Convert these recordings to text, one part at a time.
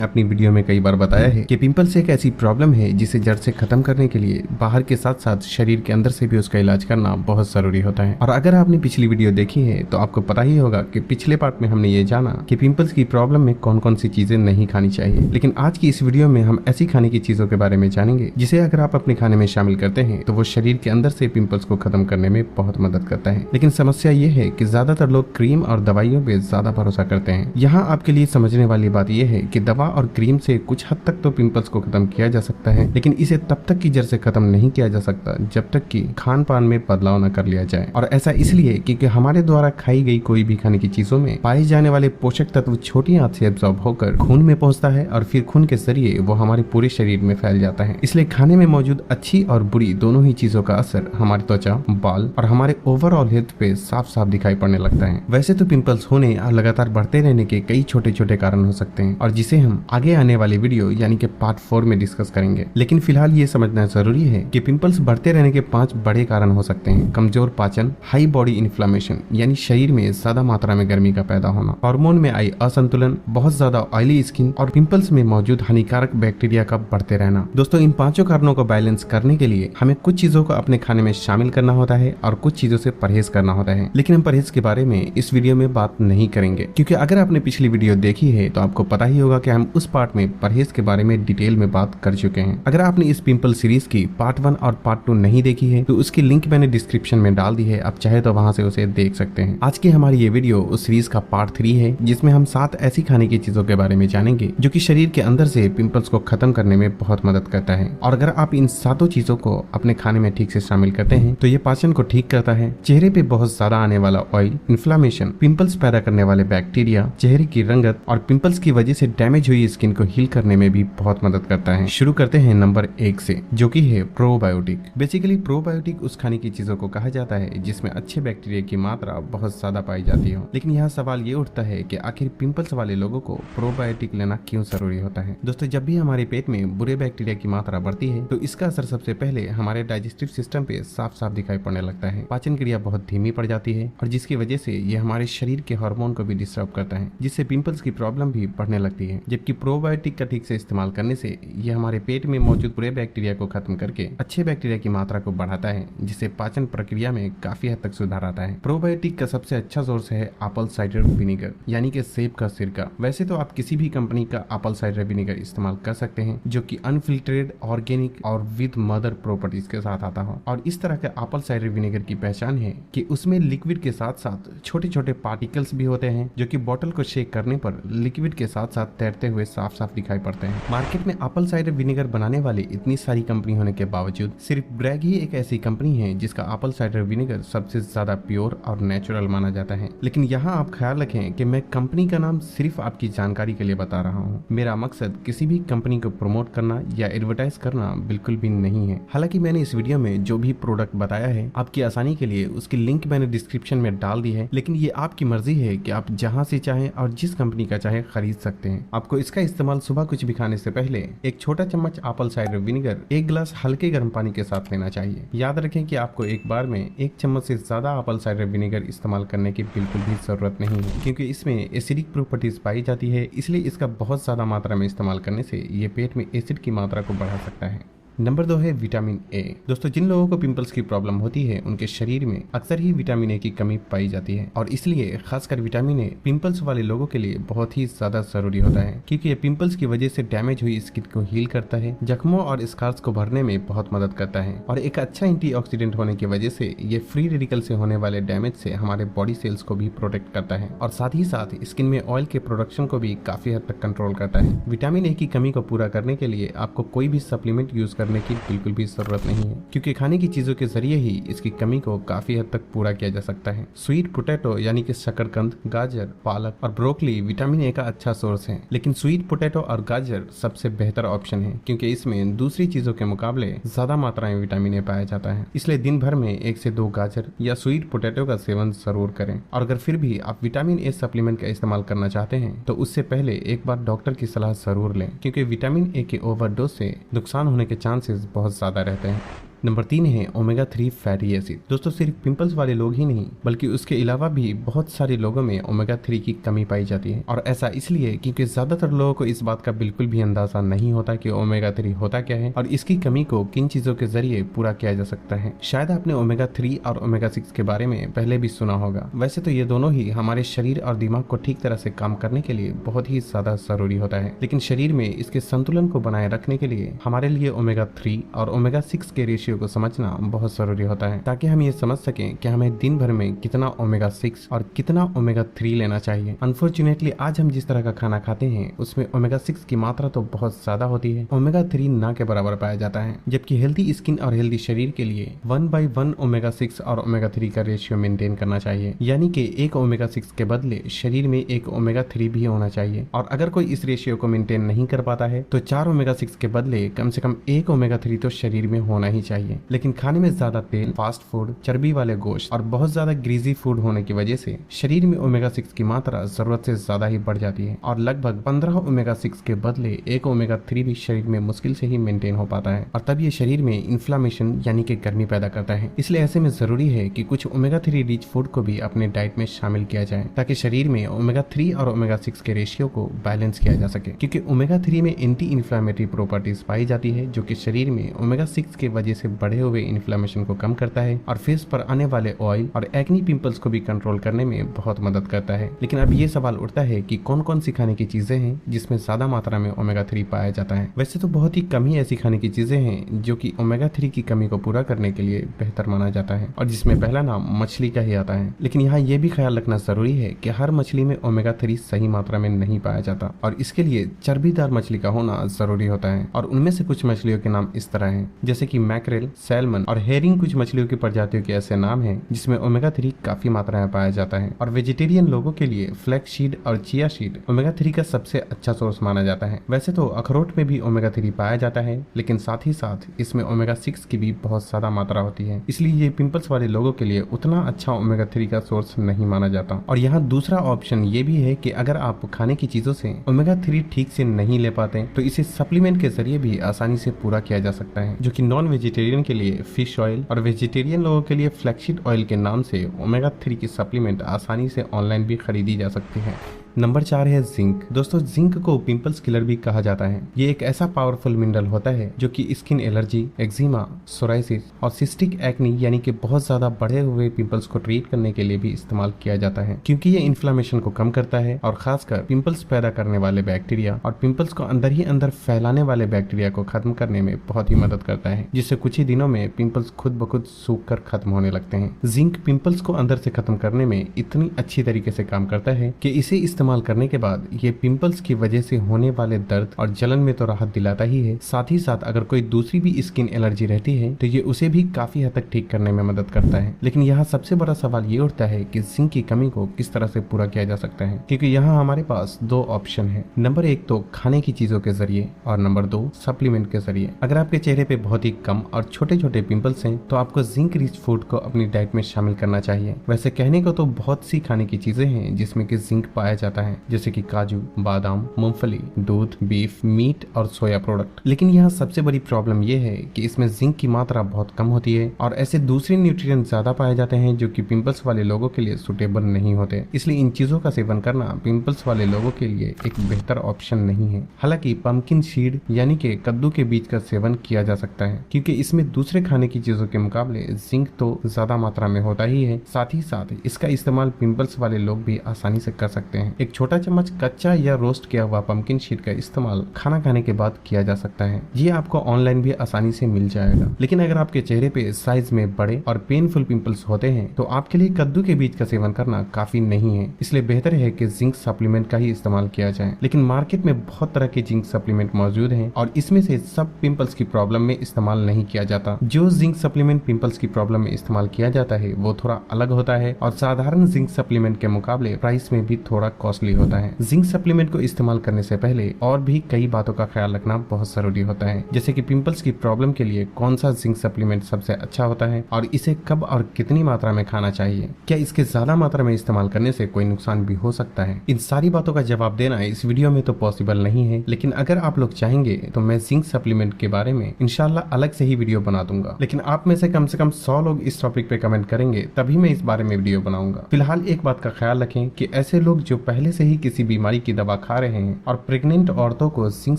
अपनी वीडियो में कई बार बताया है कि पिंपल्स एक ऐसी प्रॉब्लम है जिसे जड़ से खत्म करने के लिए बाहर के साथ साथ शरीर के अंदर से भी उसका इलाज करना बहुत जरूरी होता है। और अगर आपने पिछली वीडियो देखी है तो आपको पता ही होगा कि पिछले पार्ट में हमने ये जाना कि पिंपल्स की प्रॉब्लम में कौन कौन सी चीजें नहीं खानी चाहिए। लेकिन आज की इस वीडियो में हम ऐसी खाने की चीजों के बारे में जानेंगे जिसे अगर आप अपने खाने में शामिल करते हैं तो वो शरीर के अंदर से पिंपल्स को खत्म करने में बहुत मदद करता है। लेकिन समस्या ये है कि ज्यादातर लोग क्रीम और दवाइयों पे ज्यादा भरोसा करते हैं। यहाँ आपके लिए समझने वाली बात यह है कि दवा और क्रीम से कुछ हद तक तो पिंपल्स को खत्म किया जा सकता है, लेकिन इसे तब तक की जड़ से खत्म नहीं किया जा सकता जब तक कि खान पान में बदलाव न कर लिया जाए। और ऐसा इसलिए क्योंकि हमारे द्वारा खाई गई कोई भी खाने की चीजों में पाए जाने वाले पोषक तत्व छोटी आंत से एब्जॉर्ब होकर खून में पहुंचता है और फिर खून के जरिए वो हमारे पूरे शरीर में फैल जाता है। इसलिए खाने में मौजूद अच्छी और बुरी दोनों ही चीजों का असर हमारी त्वचा, बाल और हमारे ओवरऑल हेल्थ पे साफ साफ दिखाई पड़ने लगता है। वैसे तो पिंपल्स होने और लगातार बढ़ते रहने के कई छोटे छोटे कारण हो सकते हैं और जिसे हम आगे आने वाली वीडियो यानी कि पार्ट 4 में डिस्कस करेंगे। लेकिन फिलहाल ये समझना जरूरी है कि पिंपल्स बढ़ते रहने के 5 बड़े कारण हो सकते हैं। कमजोर पाचन, हाई बॉडी इन्फ्लेमेशन यानी शरीर में ज्यादा मात्रा में गर्मी का पैदा होना, हार्मोन में आई असंतुलन, बहुत ज्यादा ऑयली स्किन और पिंपल्स में मौजूद हानिकारक बैक्टीरिया का बढ़ते रहना। दोस्तों, इन 5 कारणों को बैलेंस करने के लिए हमें कुछ चीजों को अपने खाने में शामिल करना होता है और कुछ चीजों से परहेज करना होता है। लेकिन हम परहेज के बारे में इस वीडियो में बात नहीं करेंगे क्योंकि अगर आपने पिछली वीडियो देखी है तो आपको पता ही होगा कि हम उस पार्ट में परहेज के बारे में डिटेल में बात कर चुके हैं। अगर आपने इस पिंपल सीरीज की पार्ट 1 और पार्ट 2 नहीं देखी है तो उसकी लिंक मैंने डिस्क्रिप्शन में डाल दी है, आप चाहे तो वहां से उसे देख सकते हैं। आज की हमारी ये वीडियो उस सीरीज का पार्ट 3 है जिसमें हम 7 ऐसी खाने की चीजों के बारे में जानेंगे जो कि शरीर के अंदर से पिंपल्स को खत्म करने में बहुत मदद करता है। और अगर आप इन 7 चीजों को अपने खाने में ठीक से शामिल करते हैं तो ये पाचन को ठीक करता है, चेहरे पे बहुत ज्यादा आने वाला ऑयल, इन्फ्लेमेशन, पिंपल्स पैदा करने वाले बैक्टीरिया, चेहरे की रंगत और पिंपल्स की वजह से डैमेज हुई स्किन को हील करने में भी बहुत मदद करता है। शुरू करते हैं नंबर 1 से, जो कि है प्रोबायोटिक। बेसिकली प्रोबायोटिक उस खाने की चीजों को कहा जाता है जिसमें अच्छे बैक्टीरिया की मात्रा बहुत ज्यादा पाई जाती हो। लेकिन यहाँ सवाल ये उठता है कि आखिर पिंपल्स वाले लोगों को प्रोबायोटिक लेना क्यों जरूरी होता है। दोस्तों, जब भी हमारे पेट में बुरे बैक्टीरिया की मात्रा बढ़ती है तो इसका असर सबसे पहले हमारे डाइजेस्टिव सिस्टम पे साफ साफ दिखाई पड़ने लगता है। पाचन क्रिया बहुत धीमी पड़ जाती है और जिसकी वजह से ये हमारे शरीर के हार्मोन को भी डिस्टर्ब करता है, जिससे पिंपल्स की प्रॉब्लम भी बढ़ने लगती है। जबकि प्रोबायोटिक का ठीक से इस्तेमाल करने से ये हमारे पेट में मौजूद बुरे बैक्टीरिया को खत्म करके अच्छे बैक्टीरिया की मात्रा को बढ़ाता है, जिससे पाचन प्रक्रिया में काफी हद तक सुधार आता है। प्रोबायोटिक का सबसे अच्छा सोर्स है एप्पल साइडर विनेगर यानी कि सेब का सिरका। वैसे तो आप किसी भी कंपनी का एप्पल साइडर विनेगर इस्तेमाल कर सकते हैं जो कि अनफिल्टरेड, ऑर्गेनिक और विद मदर प्रॉपर्टीज के साथ आता हो। और इस तरह के एप्पल साइडर विनेगर की पहचान है कि उसमें लिक्विड के साथ साथ छोटे छोटे पार्टिकल्स भी होते हैं जो कि बोतल को शेक करने पर लिक्विड के साथ साथ तैरते हुए साफ साफ दिखाई पड़ते हैं। मार्केट में एप्पल साइडर विनेगर बनाने वाली इतनी सारी कंपनी होने के बावजूद सिर्फ ब्रैग ही एक ऐसी कंपनी है जिसका एप्पल साइडर विनेगर सबसे ज्यादा प्योर और नेचुरल माना जाता है। लेकिन यहाँ आप ख्याल रखें कि मैं कंपनी का नाम सिर्फ आपकी जानकारी के लिए बता रहा हूँ। मेरा मकसद किसी भी कंपनी को प्रमोट करना या एडवर्टाइज करना बिल्कुल भी नहीं है। हालांकि मैंने इस वीडियो में जो भी प्रोडक्ट बताया है आपकी आसानी के लिए उसकी लिंक मैंने डिस्क्रिप्शन में डाल दी है, लेकिन ये आपकी मर्जी है कि आप जहाँ से चाहें और जिस कंपनी का चाहे खरीद सकते हैं। आपको इसका इस्तेमाल सुबह कुछ भी खाने से पहले एक छोटा चम्मच एप्पल साइडर विनेगर 1 गिलास हल्के गर्म पानी के साथ लेना चाहिए। याद रखें कि आपको एक बार में 1 चम्मच से ज्यादा एप्पल साइडर विनेगर इस्तेमाल करने की बिल्कुल भी जरूरत नहीं है क्योंकि इसमें एसिडिक प्रॉपर्टीज पाई जाती है, इसलिए इसका बहुत ज्यादा मात्रा में इस्तेमाल करने से ये पेट में एसिड की मात्रा को बढ़ा सकता है। नंबर 2 है विटामिन ए। दोस्तों, जिन लोगों को पिंपल्स की प्रॉब्लम होती है उनके शरीर में अक्सर ही विटामिन ए की कमी पाई जाती है और इसलिए खासकर विटामिन ए पिंपल्स वाले लोगों के लिए बहुत ही ज्यादा जरूरी होता है क्योंकि ये पिंपल्स की वजह से डैमेज हुई स्किन को हील करता है, जख्मों और स्कार्स को भरने में बहुत मदद करता है और एक अच्छा एंटीऑक्सीडेंट होने की वजह से ये फ्री रेडिकल से होने वाले डैमेज से हमारे बॉडी सेल्स को भी प्रोटेक्ट करता है और साथ ही साथ स्किन में ऑयल के प्रोडक्शन को भी काफी हद तक कंट्रोल करता है। विटामिन ए की कमी को पूरा करने के लिए आपको कोई भी सप्लीमेंट यूज करने की बिल्कुल भी जरूरत नहीं है क्योंकि खाने की चीजों के जरिए ही इसकी कमी को काफी हद तक पूरा किया जा सकता है। स्वीट पोटैटो यानी कि शकरकंद, गाजर, पालक और ब्रोकली विटामिन ए का अच्छा सोर्स है, लेकिन स्वीट पोटैटो और गाजर सबसे बेहतर ऑप्शन है क्योंकि इसमें दूसरी चीजों के मुकाबले ज्यादा मात्रा में विटामिन ए पाया जाता है। इसलिए दिन भर में 1 से 2 गाजर या स्वीट पोटैटो का सेवन जरूर करें। और अगर फिर भी आप विटामिन ए सप्लीमेंट का इस्तेमाल करना चाहते हैं तो उससे पहले एक बार डॉक्टर की सलाह जरूर लें क्योंकि विटामिन ए के ओवरडोज से नुकसान होने के चांसेस बहुत ज्यादा रहते हैं। नंबर 3 है ओमेगा 3 फैटी एसिड। दोस्तों सिर्फ पिंपल्स वाले लोग ही नहीं बल्कि उसके अलावा भी बहुत सारे लोगों में ओमेगा 3 की कमी पाई जाती है, और ऐसा इसलिए क्योंकि ज्यादातर लोगों को इस बात का बिल्कुल भी अंदाजा नहीं होता कि ओमेगा 3 होता क्या है और इसकी कमी को किन चीजों के जरिए पूरा किया जा सकता है। शायद आपने ओमेगा 3 और ओमेगा 6 के बारे में पहले भी सुना होगा। वैसे तो ये दोनों ही हमारे शरीर और दिमाग को ठीक तरह से काम करने के लिए बहुत ही ज्यादा जरूरी होता है, लेकिन शरीर में इसके संतुलन को बनाए रखने के लिए हमारे लिए ओमेगा 3 और ओमेगा 6 के रेशियो को समझना बहुत जरूरी होता है, ताकि हम ये समझ सकें कि हमें दिन भर में कितना ओमेगा 6 और कितना ओमेगा 3 लेना चाहिए। अनफॉर्चुनेटली आज हम जिस तरह का खाना खाते हैं उसमें ओमेगा 6 की मात्रा तो बहुत ज्यादा होती है, ओमेगा 3 ना के बराबर पाया जाता है, जबकि हेल्दी स्किन और हेल्दी शरीर के लिए 1/1 ओमेगा 6 और ओमेगा 3 का रेशियो मेंटेन करना चाहिए, यानी कि एक ओमेगा 6 के बदले शरीर में एक ओमेगा 3 भी होना चाहिए। और अगर कोई इस रेशियो को मेंटेन नहीं कर पाता है तो 4 ओमेगा 6 के बदले कम से कम एक ओमेगा 3 तो शरीर में होना ही चाहिए। लेकिन खाने में ज्यादा तेल, फास्ट फूड, चर्बी वाले गोश्त और बहुत ज्यादा ग्रीजी फूड होने की वजह से शरीर में ओमेगा 6 की मात्रा जरूरत से ज्यादा ही बढ़ जाती है, और लगभग 15 ओमेगा 6 के बदले एक ओमेगा 3 भी शरीर में मुश्किल से ही मेंटेन हो पाता है, और तब ये शरीर में इन्फ्लामेशन यानी कि गर्मी पैदा करता है। इसलिए ऐसे में जरूरी है कि कुछ ओमेगा 3 रिच फूड को भी अपने डाइट में शामिल किया जाए, ताकि शरीर में ओमेगा 3 और ओमेगा 6 के रेशियो को बैलेंस किया जा सके, क्योंकि ओमेगा 3 में एंटी इन्फ्लामेटरी प्रॉपर्टीज पाई जाती है जो कि शरीर में ओमेगा 6 के वजह से बढ़े हुए इन्फ्लामेशन को कम करता है और फेस पर आने वाले ऑयल और एक्नी पिंपल्स को भी कंट्रोल करने में बहुत मदद करता है। लेकिन अब ये सवाल उठता है कि कौन कौन सी खाने की चीजें हैं जिसमें ज्यादा मात्रा में ओमेगा 3 पाया जाता है। वैसे तो बहुत ही कम ही ऐसी खाने की चीजें हैं जो कि ओमेगा 3 की कमी को पूरा करने के लिए बेहतर माना जाता है, और जिसमें पहला नाम मछली का ही आता है। लेकिन यहाँ ये भी ख्याल रखना जरूरी है कि हर मछली में ओमेगा 3 सही मात्रा में नहीं पाया जाता, और इसके लिए चर्बीदार मछली का होना जरूरी होता है। और उनमें से कुछ मछलियों के नाम इस तरह हैं, जैसे कि मैकरेल, सैल्मन और हेरिंग कुछ मछलियों की प्रजातियों के ऐसे नाम हैं जिसमें ओमेगा 3 काफी मात्रा में पाया जाता है। और वेजिटेरियन लोगों के लिए फ्लैक्स सीड और चिया सीड ओमेगा 3 का सबसे अच्छा सोर्स माना जाता है। वैसे तो अखरोट में भी ओमेगा 3 पाया जाता है, लेकिन साथ ही साथ इसमें ओमेगा 6 की भी बहुत ज्यादा मात्रा होती है, इसलिए ये पिंपल्स वाले लोगों के लिए उतना अच्छा ओमेगा 3 का सोर्स नहीं माना जाता। और यहाँ दूसरा ऑप्शन ये भी है कि अगर आप खाने की चीजों से ओमेगा 3 ठीक से नहीं ले पाते तो इसे सप्लीमेंट के जरिए भी आसानी से पूरा किया जा सकता है, जो कि नॉन वेजिटेरियन के लिए फिश ऑयल और वेजिटेरियन लोगों के लिए फ्लैक्सीड ऑयल के नाम से ओमेगा 3 की सप्लीमेंट आसानी से ऑनलाइन भी खरीदी जा सकती है। नंबर 4 है जिंक। दोस्तों जिंक को पिंपल्स किलर भी कहा जाता है। ये एक ऐसा पावरफुल मिनरल होता है जो कि स्किन एलर्जी, एक्जिमा, सोराइसिस और सिस्टिक एक्नी यानी कि बहुत ज्यादा बढ़े हुए पिंपल्स को ट्रीट करने के लिए भी इस्तेमाल किया जाता है, क्योंकि ये इन्फ्लेमेशन को कम करता है और खासकर पिंपल्स पैदा करने वाले बैक्टीरिया और पिंपल्स को अंदर ही अंदर फैलाने वाले बैक्टीरिया को खत्म करने में बहुत ही मदद करता है, जिससे कुछ ही दिनों में पिंपल्स खुद ब खुद सूख कर खत्म होने लगते हैं। जिंक पिंपल्स को अंदर से खत्म करने में इतनी अच्छी तरीके से काम करता है कि इसे इस्तेमाल करने के बाद ये पिंपल्स की वजह से होने वाले दर्द और जलन में तो राहत दिलाता ही है, साथ ही साथ अगर कोई दूसरी भी स्किन एलर्जी रहती है तो ये उसे भी काफी हद तक ठीक करने में मदद करता है। लेकिन यहाँ सबसे बड़ा सवाल ये उठता है कि जिंक की कमी को किस तरह से पूरा किया जा सकता है, क्योंकि यहाँ हमारे पास दो ऑप्शन है। नंबर 1 तो खाने की चीजों के जरिए और नंबर 2 सप्लीमेंट के जरिए। अगर आपके चेहरे पे बहुत ही कम और छोटे छोटे पिंपल्स हैं तो आपको जिंक रिच फूड को अपनी डाइट में शामिल करना चाहिए। वैसे कहने को तो बहुत सी खाने की चीजें हैं जिसमें कि जिंक पाया जाता है, जैसे कि काजू, बादाम, मूंगफली, दूध, बीफ, मीट और सोया प्रोडक्ट। लेकिन यहाँ सबसे बड़ी प्रॉब्लम ये है कि इसमें जिंक की मात्रा बहुत कम होती है और ऐसे दूसरे न्यूट्रिएंट ज्यादा पाए जाते हैं जो कि पिंपल्स वाले लोगों के लिए सुटेबल नहीं होते। इसलिए इन चीजों का सेवन करना पिंपल्स वाले लोगों के लिए एक बेहतर ऑप्शन नहीं है। हालांकि पंपकिन सीड यानी कि कद्दू के बीज का सेवन किया जा सकता है, क्योंकि इसमें दूसरे खाने की चीजों के मुकाबले जिंक तो ज्यादा मात्रा में होता ही है। साथ ही साथ इसका इस्तेमाल पिंपल्स वाले लोग भी आसानी से कर सकते हैं। एक छोटा चम्मच कच्चा या रोस्ट किया हुआ पंपकिन सीड का इस्तेमाल खाना खाने के बाद किया जा सकता है। ये आपको ऑनलाइन भी आसानी से मिल जाएगा। लेकिन अगर आपके चेहरे पे साइज में बड़े और पेनफुल पिंपल्स होते हैं तो आपके लिए कद्दू के बीज का सेवन करना काफी नहीं है। इसलिए बेहतर है कि जिंक सप्लीमेंट का ही इस्तेमाल किया जाए। लेकिन मार्केट में बहुत तरह के जिंक सप्लीमेंट मौजूद हैं और इसमें से सब पिंपल्स की प्रॉब्लम में इस्तेमाल नहीं किया जाता। जो जिंक सप्लीमेंट पिंपल्स की प्रॉब्लम में इस्तेमाल किया जाता है वो थोड़ा अलग होता है और साधारण जिंक सप्लीमेंट के मुकाबले प्राइस में भी थोड़ा कॉस्टली होता है। जिंक सप्लीमेंट को इस्तेमाल करने से पहले और भी कई बातों का ख्याल रखना बहुत जरूरी होता है, जैसे कि पिंपल्स की प्रॉब्लम के लिए कौन सा जिंक सप्लीमेंट सबसे अच्छा होता है और इसे कब और कितनी मात्रा में खाना चाहिए, क्या इसके ज्यादा मात्रा में इस्तेमाल करने से कोई नुकसान भी हो सकता है। इन सारी बातों का जवाब देना इस वीडियो में तो पॉसिबल नहीं है, लेकिन अगर आप लोग चाहेंगे तो मैं जिंक सप्लीमेंट के बारे में इंशाल्लाह अलग से ही वीडियो बना दूंगा। लेकिन आप में से कम 100 लोग इस टॉपिक पे कमेंट करेंगे तभी मैं इस बारे में वीडियो बनाऊंगा। फिलहाल एक बात का ख्याल रखें कि ऐसे लोग जो पहले से ही किसी बीमारी की दवा खा रहे हैं और प्रेग्नेंट औरतों को जिंक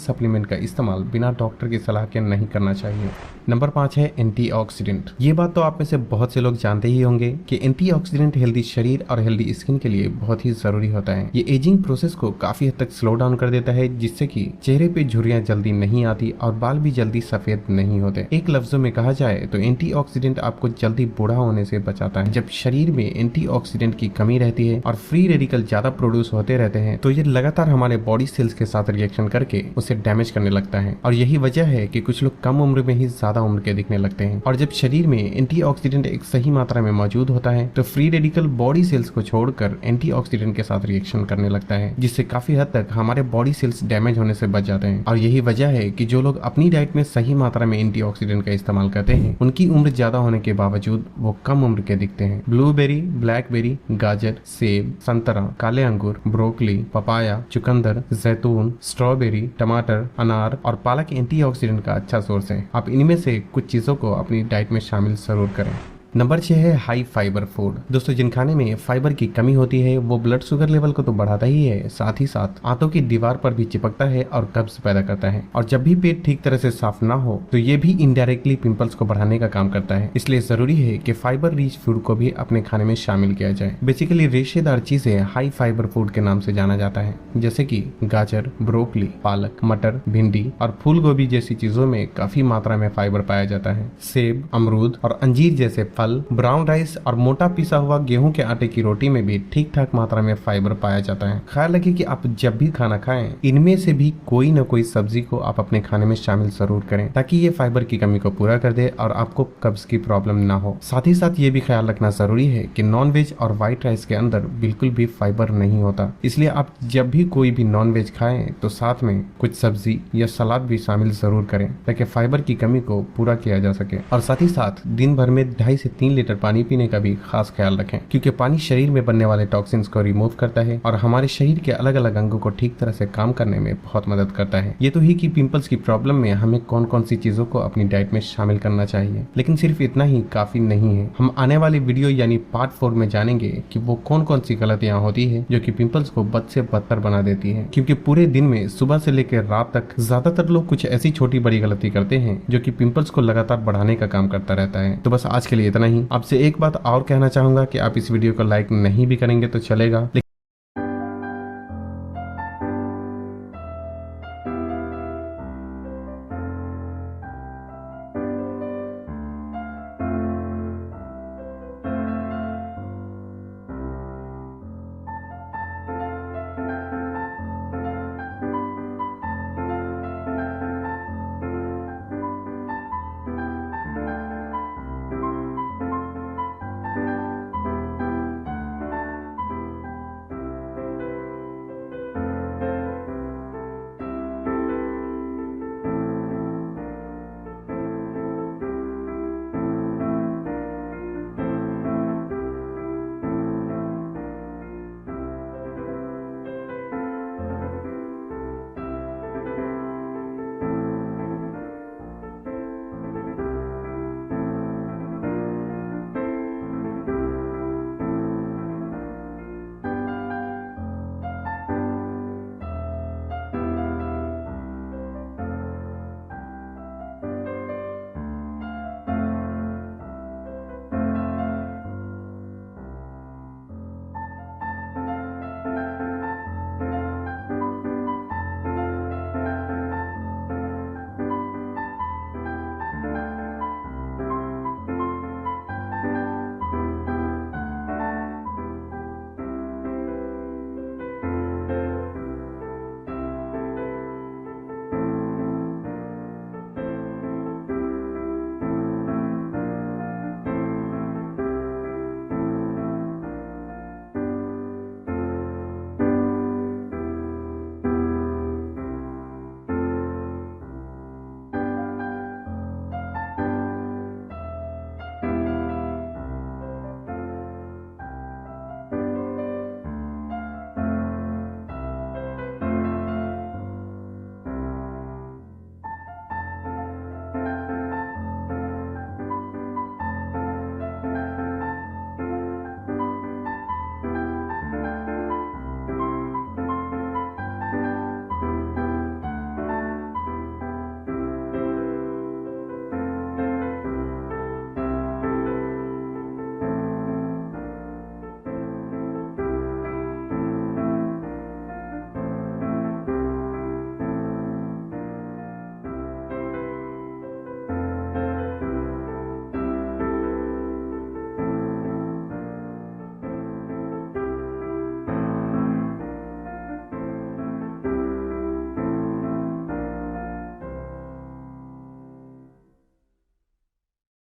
सप्लीमेंट का इस्तेमाल बिना डॉक्टर की सलाह के नहीं करना चाहिए। नंबर 5 है एंटीऑक्सीडेंट। ये बात तो आप में से बहुत से लोग जानते ही होंगे कि एंटीऑक्सीडेंट हेल्दी शरीर और हेल्दी स्किन के लिए बहुत ही जरूरी होता है। ये एजिंग प्रोसेस को काफी हद तक स्लो डाउन कर देता है, जिससे कि चेहरे पे झुर्रियां जल्दी नहीं आती और बाल भी जल्दी सफेद नहीं होते। एक लफ्जों में कहा जाए तो एंटीऑक्सीडेंट आपको जल्दी बूढ़ा होने से बचाता है। जब शरीर में एंटीऑक्सीडेंट की कमी रहती है और फ्री रेडिकल ज्यादा प्रोड्यूस होते रहते हैं तो ये लगातार हमारे बॉडी सेल्स के साथ रिएक्शन करके उसे डैमेज करने लगता है, और यही वजह है कि कुछ लोग कम उम्र में ही ज्यादा उम्र के दिखने लगते हैं। और जब शरीर में एंटीऑक्सीडेंट एक सही मात्रा में मौजूद होता है तो फ्री रेडिकल बॉडी सेल्स को छोड़कर एंटीऑक्सीडेंट के साथ रिएक्शन करने लगता है, जिससे काफी हद तक हमारे बॉडी सेल्स डैमेज होने से बच जाते हैं। और यही वजह है कि जो लोग अपनी डाइट में सही मात्रा में एंटीऑक्सीडेंट का इस्तेमाल करते हैं उनकी उम्र ज्यादा होने के बावजूद वो कम उम्र के दिखते हैं। ब्लूबेरी, ब्लैकबेरी, गाजर, सेब, संतरा, काले अंगूर, ब्रोकली, पपाया, चुकंदर, जैतून, स्ट्रॉबेरी, टमाटर, अनार और पालक एंटीऑक्सीडेंट का अच्छा सोर्स है। आप इनमें से कुछ चीजों को अपनी डाइट में शामिल जरूर करें। नंबर 6 है हाई फाइबर फूड। दोस्तों, जिन खाने में फाइबर की कमी होती है वो ब्लड शुगर लेवल को तो बढ़ाता ही है, साथ ही साथ आंतों की दीवार पर भी चिपकता है और कब्ज पैदा करता है। और जब भी पेट ठीक तरह से साफ ना हो तो ये भी इनडायरेक्टली पिंपल्स को बढ़ाने का काम करता है। इसलिए जरूरी है कि फाइबर रिच फूड को भी अपने खाने में शामिल किया जाए। बेसिकली रेशेदार चीजें हाई फाइबर फूड के नाम से जाना जाता है, जैसे कि गाजर, ब्रोकली, पालक, मटर, भिंडी और फूल गोभी जैसी चीजों में काफी मात्रा में फाइबर पाया जाता है। सेब, अमरूद और अंजीर जैसे ब्राउन राइस और मोटा पिसा हुआ गेहूं के आटे की रोटी में भी ठीक ठाक मात्रा में फाइबर पाया जाता है। ख्याल रखिए कि आप जब भी खाना खाएं इनमें से भी कोई न कोई सब्जी को आप अपने खाने में शामिल जरूर करें, ताकि ये फाइबर की कमी को पूरा कर दे और आपको कब्ज की प्रॉब्लम ना हो। साथ ही साथ ये भी ख्याल रखना जरूरी है कि नॉन वेज और व्हाइट राइस के अंदर बिल्कुल भी फाइबर नहीं होता, इसलिए आप जब भी कोई भी नॉन वेज खाएं तो साथ में कुछ सब्जी या सलाद भी शामिल जरूर करें, ताकि फाइबर की कमी को पूरा किया जा सके। और साथ ही साथ दिन भर में 2.5 से 3 लीटर पानी पीने का भी खास ख्याल रखें, क्योंकि पानी शरीर में बनने वाले टॉक्सिन्स को रिमूव करता है और हमारे शरीर के अलग अलग अंगों को ठीक तरह से काम करने में बहुत मदद करता है। ये तो ही कि पिंपल्स की प्रॉब्लम में हमें कौन कौन सी चीजों को अपनी डाइट में शामिल करना चाहिए, लेकिन सिर्फ इतना ही काफी नहीं है। हम आने वाली वीडियो यानी पार्ट 4 में जानेंगे कि वो कौन कौन सी गलतियां होती है जो कि पिंपल्स को बद से बदतर बना देती है, क्योंकि पूरे दिन में सुबह से लेकर रात तक ज्यादातर लोग कुछ ऐसी छोटी बड़ी गलती करते हैं जो कि पिंपल्स को लगातार बढ़ाने का काम करता रहता है। तो बस आज के लिए इतना ही। आपसे एक बात और कहना चाहूंगा कि आप इस वीडियो को लाइक नहीं भी करेंगे तो चलेगा, लेकिन